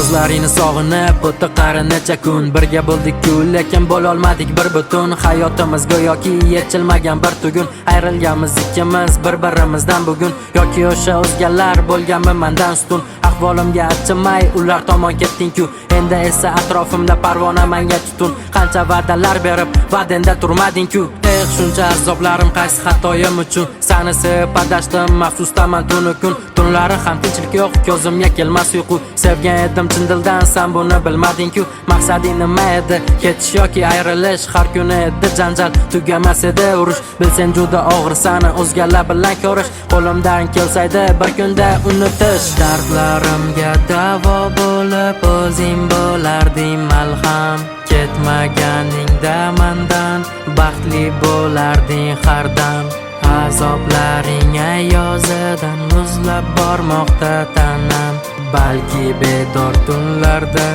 Ko'zlaringni sog'inib o'tdi qari necha kun. Birga bo'ldik-ku, lekin bo'lolmadik bir butun. Hayotimiz go'yoki yechilmagan bir tugun. Ayrilganmiz ikkimiz bir-birimizdan bugun. Yoki o'sha o'zgalar bo'lganmi mendan ustun. Ahvolimga achinmay ular tomon ketding-ku. Endi esa atrofimda parvona menga tutun. Qancha va'dalar berib va'dangda turmading-ku. Shuncha azoblarim qaysi xatoyim uchun. Seni sevib adashdim, maxsusdaman tunu kun. Tunlari ham tinchlik yo'q, ko'zimga kelmas uyqu. Sevgan edim chin dildan, sen buni bilmading-ku. Maqsading nima edi? Ketish yoki ayrilish? Har kuni edi janjal, tugamas edi urush. Bilsang juda og'ir seni o'zgalar bilan ko'rish. Qo'limdan kelsaydi bir kunda unutish. Dardlarimga davo bo'lib o'zing bo'larding malham. Ketmaganingda mendan baxtli bo'larding har dam. Azoblaring ayozidan muzlab bormoqda tanam. Balki bedor tunlarda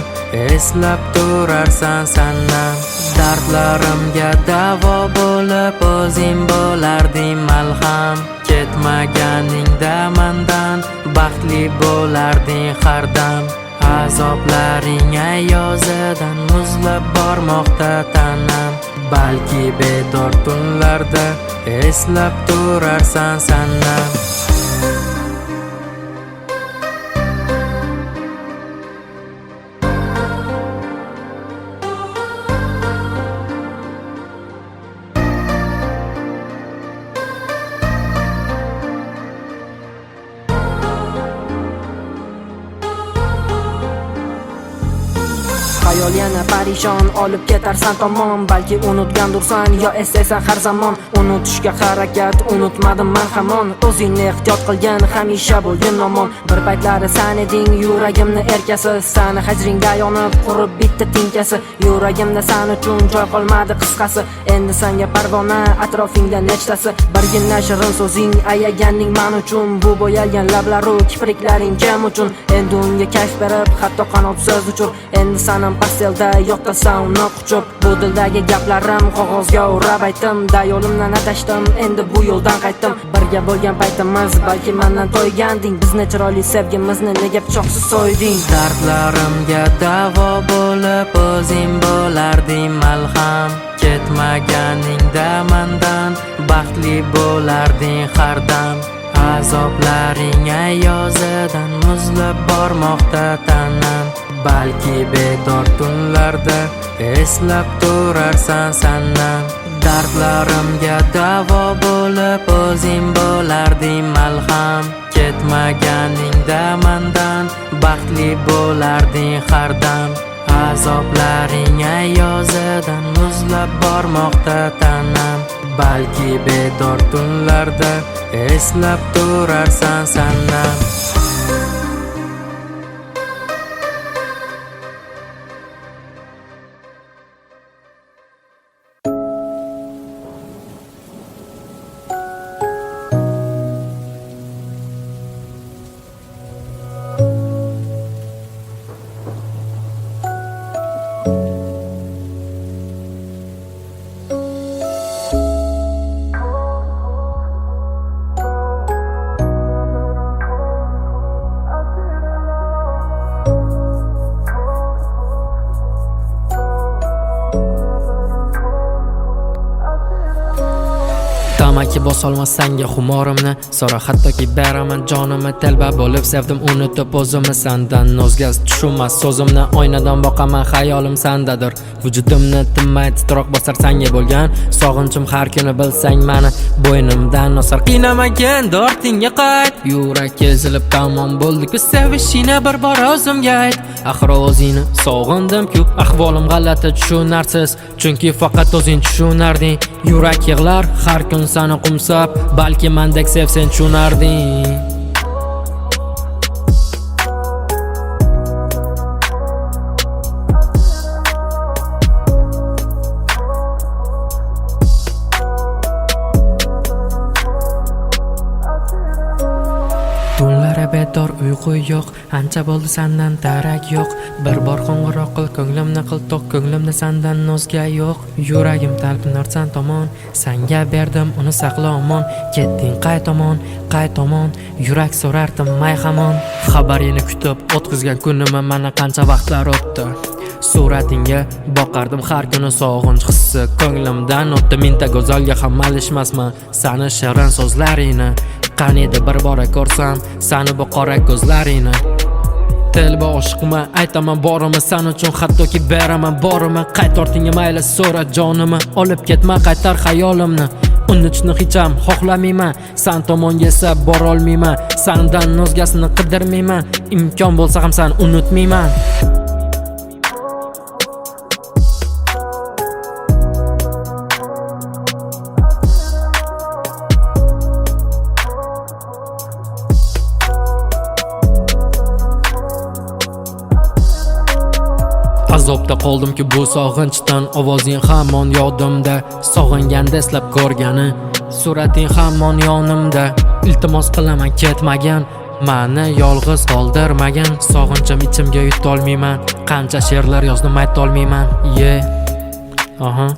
eslab turarsan sanam. Dardlarimga davo bo'lib o'zing bo'larding malham. Ketmaganingda mendan baxtli bo'larding har dam. Azoblaring ayozidan muzlab bormoqda tanam. Balki bedor tunlarda eslab turarsan sanam. Hayol yana parishon olib ketarsan tomon. Balki unutgandursan yo eslaysan har zamon. Unutishga harakat unutmadim men hamon. O'zingni ehtiyot qilgan hamisha bo'lgin nomon. Bir paytlari sen eding yuragimni erkasi. Seni hajringda yonib qurib bitta tinkasi. Yuragimda sen uchun joy qolmadi qisqasi. Endi senga parvona atrofingda nechtasi. Birgina shirin so'zing ayaganning men uchun. Bu bo'yalgan lablaru kipriklaring kim uchun? Endi unga kayf berib hatto qanotsiz uchur. Endi sanam pastelda yo'qtasan uni quchib. Bu dildagi gaplarim qog'ozga urab aytdim. Da yo'limdan adashdim, endi bu yo'ldan qaytdim. Birga bo'lgan paytimiz balki mendan to'yganding. Bizni chiroyli sevgimizni nega pichoqsiz so'yding? Dardlarimga davo bo'lib o'zing bo'larding malham. Ketmaganingda mendan baxtli bo'larding har dam. Azoblaring ayozidan muzlab bormoqda tanam. Balki bedor tunlarda eslab turarsan sanam. Dardlarimga davo bo'lib o'zing bo'larding malham. Ketmaganingda mendan baxtli bo'larding har dam. Azoblaring ayozidan muzlab bormoqda tanam. Balki bedor tunlarda eslab turarsan sanam. Tamaki bosolmas senga xumorimni. So'ra hattoki beraman jonimni. Telba bo'lib sevdim unutib o'zimni. Sendan o'zgas tushunmas so'zimni. Oynadan boqaman xayolim sendadir. Vujudimni tinmay titroq bosar senga bo'lgan sog'inchim har kuni bilsang meni. Bo'ynimdan osar qiynamagin ortingga qayt. Yurak ezilib tamom bo'ldi-ku sevishingni bir bor o'zimga ayt. Axir o'zingni sog'indim-ku, ahvolim g'alati tushunarsiz. Chunki faqat o'zing tushunarding. Yurak yig'lar har kun seni qumsab, balki mendek sevsen tushunarding. Tunlari bedor uyqu yo'q, ancha bo'ldi sandan darak yo'q. Bir bor qo'ng'iroq qil, ko'nglimni qil to'q, ko'nglimda sandan o'zga yo'q. Yuragim talpinar san tomon, senga berdim uni saqla omon. Ketding qay tomon, yurak so'rar tinmay hamon. Xabaringni kutib o'tkazgan kunimni mana qancha vaqtlar o'tdi. Suratingga boqardim har kuni, sog'inch hissi ko'nglimdan o'tdi. Mingta go'zalga ham alishmasman sani shirin so'zlaringni. Qaniydi bir bora ko'rsam sani bu qora ko'zlaringni. Telba oshiqma, aytaman borimni san uchun, hattoki beraman borimni. Qayt ortingga mayli so'ra jonimni, olib ketma qaytar xayolimni. Unutishni hech ham xohlamayman, san tomonga esa bora olmayman. Sandan o'zgasini qidirmayman, imkon bo'lsa ham san unutmayman. Azobda qoldimki bu sog'inchdan, ovozing hamon yodimda. Sog'inganda eslab ko'rgani, surating hamon yonimda. Iltimos qilaman ketmagan, mani yolg'iz qoldirmagan. Sog'inchim ichimga yutolmayman, qancha she'rlar yozdim aytolmayman. Aha.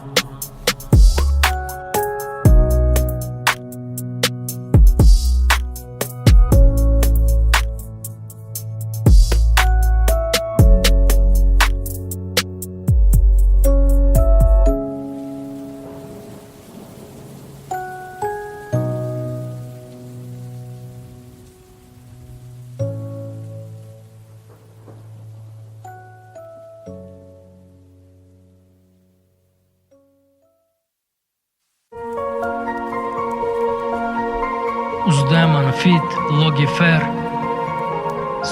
Uzdaman fit Logifer,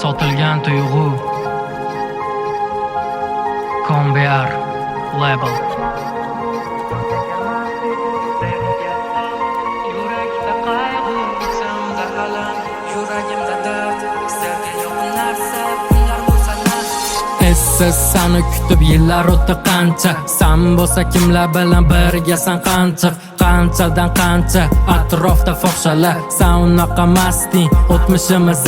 sotilgan tuyg'u Kombiar label. Yurakda qayg'u, ichimda alam, yuragimda dard, sevgi yo'q narsa, bunlar bo'lsa Essiz sani kutib yillar o'tdi qancha, san bo'lsa kimlar bilan birgasan qancha. Qanchadan qancha atrofda fohishalar, san unaqa masting, o'tmishimiz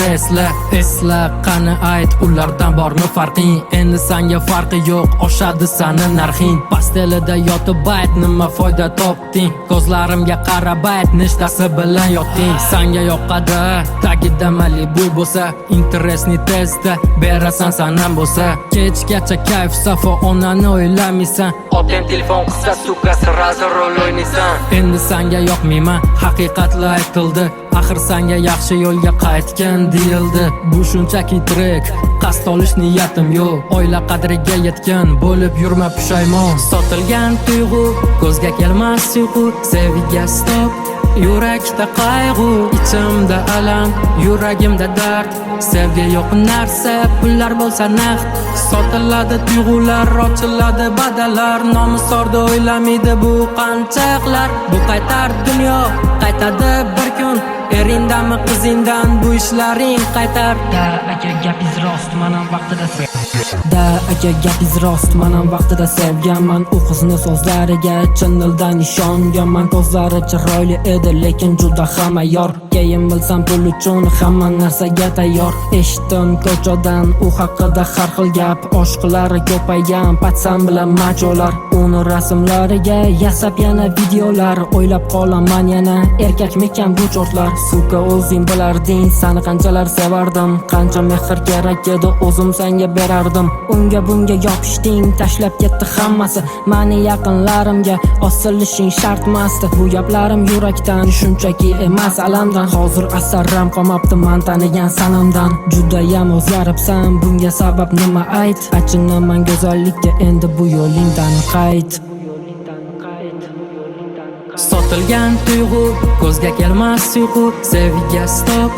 esla qani ayt, ulardan bormi farqing? Endi sanga farqi yo'q, oshadi sani narxing. Pastelida yotib ayt, nima foyda topding? Ko'zlarimga qarab ayt, nechtasi bilan yotding? Sanga yoqadi tagida Malibu bo'lsa, interesni tezda berasan sanam bo'lsa. Kechgacha kayf safo, onani o'ylamaysan. Otang telefon qilsa, suka sirasi rol o'ynaysan. Endi sanga yoqmayman, haqiqatlar aytildi. Axir sanga yaxshi yo'lga qaytgan deyildi. Bu shunchaki trek, qasd olish niyatim yo'q. Oila qadriga yetgan bo'lib yurma pushaymon. Sotilgan tuyg'u, ko'zga kelmas uyqu, sevgiga stop. Yurakda qayg'u, ichimda alam, yuragimda dard. Sevgi yo'q narsa, pullar bo'lsa naqd. Sotiladi tuyg'ular, ochiladi badallar. Nomusorda o'ylamaydi bu qanchaqlar. Bu qaytar dunyo, qaytadi bir kun. Eringdanmi qizingdan bu ishlaring qaytar. Da aka gapingiz rost, menam vaqtida manam vaqtida sevganman. U qizni so'zlariga chin dildan ishonganman. Ko'zlari chiroyli edi, lekin juda xamayor. Keyin bilsam pul uchun hamma narsaga tayyor. Eshitdim ko'chadan u haqida har xil gap. Oshqilari ko'paygan patsam bilan macholar. Uni rasmlariga yasab yana videolar. O'ylab qolaman yana, erkakmikan bu chortlar. Suka o'zing bilarding, sani qanchalar sevardim. Qancha mehr kerak edi, o'zim senga berardim. Unga bunga yopishding, tashlab ketdi hammasi. Mani yaqinlarimga osilishing shartmasdi. Bu gaplarim yurakdan, shunchaki emas alamdan. Hozir asarram qolmabdi man tanigan sanamdan. Judayam o'zgaribsan, bunga sabab nima ayt? Achinaman go'zallikka, endi bu yo'lingdan qayt. Sotilgan tuyg'u, ko'zga kelmas uyqu, sevgiga stop.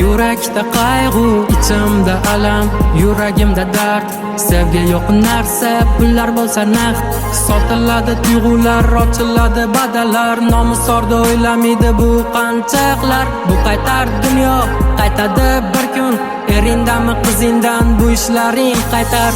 Yurakda qayg'u, ichimda alam, yuragimda dard. Sevgi yo'q narsa, pullar bo'lsa naqd. Sotiladi tuyg'ular, ochiladi badallar. Nomusorda o'ylamaydi bu qanchaqlar. Bu qaytar dunyo, qaytadi bir kun. Eringdanmi qizingdan bu ishlaring qaytar.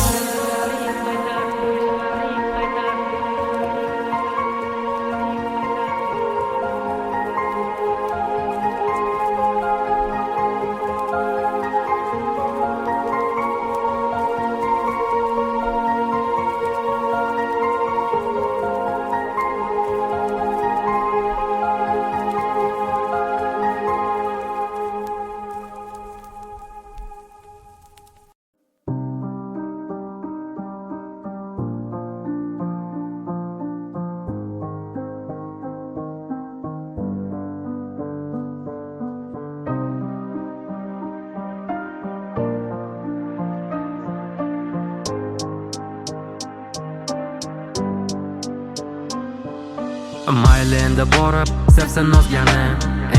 Mayli endi borib sevsin o'zgani,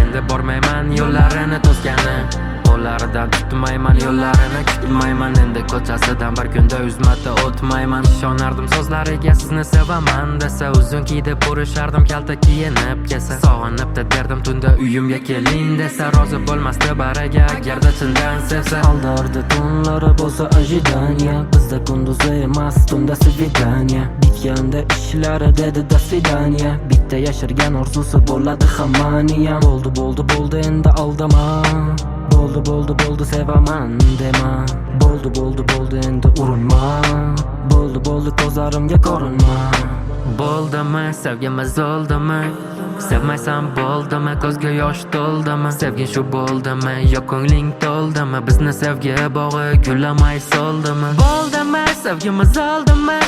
endi bormayman yo'llarini to'sgani, qo'llaridan tutmayman yo'llarini kutmayman, endi ko'chasidan bir kunda 100 marta o'tmayman. Ishonardim so'zlariga sizni sevaman desa, uzun kiyib ko'rishardim kalta kiyinib kelsa, sog'inibdi derdim tunda uyimga keling desa, rozi bo'lmasdi baraga agarda chindan sevsa. Aldardi tunlari bo'lsa ожидание, bizda kunduzi emas tunda svidaniya, bitganda ishlari dedi до свидания, bitta yashirgan orzusi bo'ladi hammaniya. Bo'ldi endi aldama, bo'ldi sevaman dema, bo'ldi endi urinma, bo'ldi ko'zlarimga ko'rinma. Bo'ldimi sevgimiz o'ldimi, sevmaysan bo'ldimi, ko'zga yosh to'ldimi, sevgin shu bo'ldimi, yo ko'ngling to'ldimi, bizni sevgi bog'i gullamay soldimi? Bo'ldimi sevgimiz o'ldimi,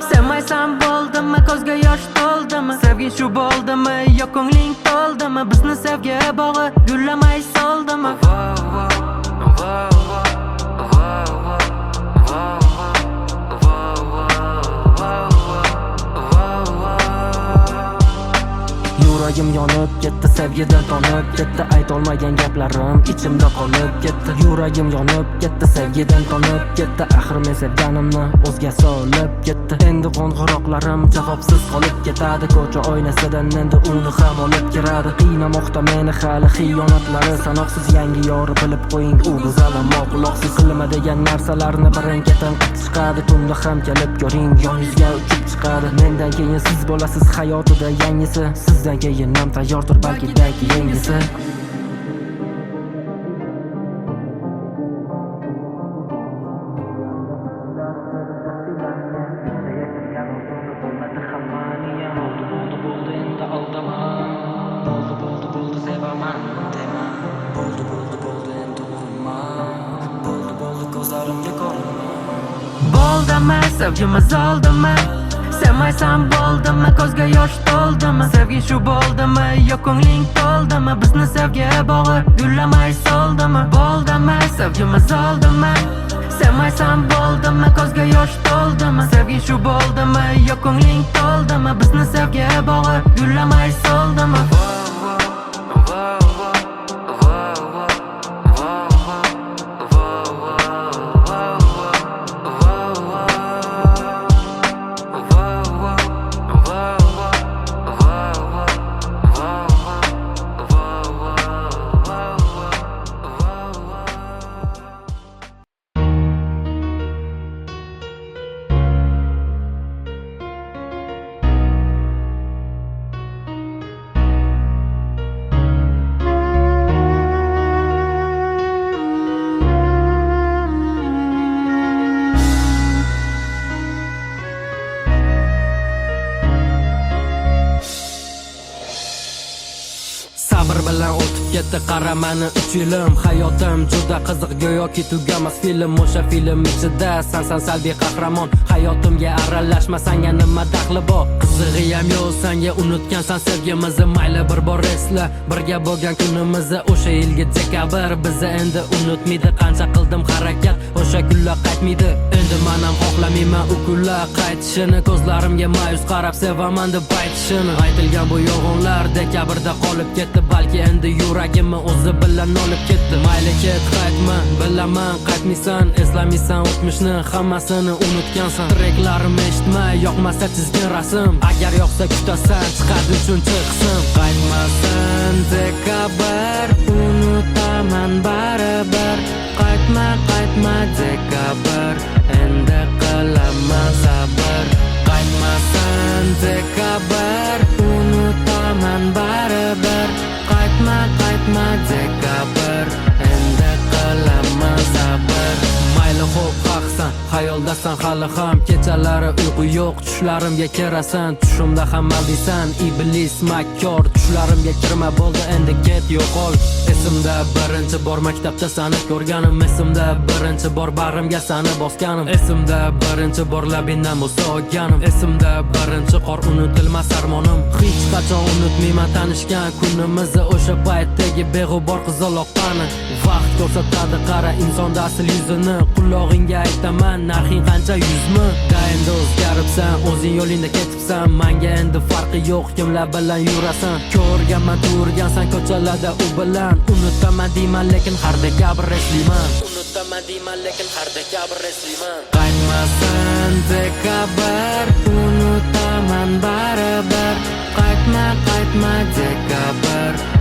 sevmaysan bo'ldimi, ko'zga yosh to'ldimi, sevgin shu bo'ldimi, yo ko'ngling to'ldimi, bizni sevgi bog'i gullamay soldimi? Yuragim yonib ketdi, sevgidan tonib ketdi, aytolmagan gaplarim ichimda qolib ketdi. Yuragim yonib ketdi, sevgidan tonib ketdi, axir men sevganimni o'zga solib ketdi. Endi qo'ng'iroqlarim javobsiz qolib ketadi, ko'cha oynasidan endi uni ham olib kiradi. Qiynamoqda meni hali xiyonatlari sanoqsiz, yangi yori bilib qo'ying u go'zal ammo quloqsiz. Qilma degan narsalarni birin-ketin qilib chiqadi, tunda ham kelib ko'ring yoningizga uchib chiqadi. Mendan keyin siz bo'lasiz hayotida yangisi, sizdan keyin nam tayyordir balki yangisi. Bo'ldi endi aldama, bo'ldi sevaman dema, bo'ldi endi urinma, bo'ldi ko'zlarimga ko'rinma. Bo'ldimi sevgimiz oldimi, sevmaysan bo'ldimi, ko'zga yosh to'ldimi, sevgi shu bo'ldimi, yo ko'ngling to'ldimi, bizni sevgi bog'i gullamay soldimi? Bo'ldimi sevgimiz oldimi, sevmaysan bo'ldimi, ko'zga yosh to'ldimi, sevgi shu bo'ldimi, yo ko'ngling to'ldimi, bizni sevgi bog'i gullamay soldimi? Sabr bilan o'tib ketdi qaramani 3 yilim, hayotim juda qiziq go'yoki tugamas film. O'sha film ichida sansan salbiy qahramon, hayotimga aralashma, sanga nima daxli bor? Qizig'i ham yo'q, sanga unutgansan sevgimizni, mayli bir bor esla birga bo'lgan kunimizni. O'sha yilgi dekabr bizni endi unutmaydi, qancha qildim harakat o'sha kunlar qaytmaydi. Endi men ham xohlamayman u kunlar qaytishini, ko'zlarimga ma'yus qarab sevaman deb aytishini. Aytilgan bu yolg'onlar dekabrda qolib ketdi, balki endi yuragimni o'zi bilan olib ketdi. Mayli ket qaytma, bilaman qaytmaysan, eslamaysan o'tmishni, hammasini unutgansan. Treklarim eshitma, yoqmasa chizgin rasm, agar yoqsa kutasan, chiqadi uchinchi qism. Qaytmasin dekabr, unutaman baribir. Qaytma dekabr, endi qilaman sabr. Qaytmasin dekabr, unutaman baribir. Qaytma dekabr, endi qilaman sabr. Mayli xo'p haqsan, xayoldasan hali ham, kechalari uyqu yo'q, tushlarimga kirasan, tushimda ham maldiysan, iblis makkor. Tushlarimga kirma, bo'ldi endi ket yo'qol. Esimda birinchi bor maktabda seni ko'rganim, esimda birinchi bor bag'rimga seni bosganim, esimda birinchi bor labingdan bo'saganim, esimda birinchi qor unutilmas armonim. Hech qachon unutmayman tanishgan kunimizni, o'sha paytdagi ko'zidagi beg'ubor qizaloq qani. Vaqt ko'rsatadi qara insonda asl yuzini. Qulog'ingga aytaman, narxing qancha, 100 mi? Endi o'zgaribsan, o'zing yo'lingda ketibsan. Menga endi farqi yo'q, kimlar bilan yurasan. Ko'rganman, turgansan ko'chalarda u bilan. Unutaman deyman, lekin har dekabr eslayman. Unutaman deyman, lekin har dekabr eslayman. Qaytmasin dekabr, unutaman baribir. Qaytma, qaytma dekabr.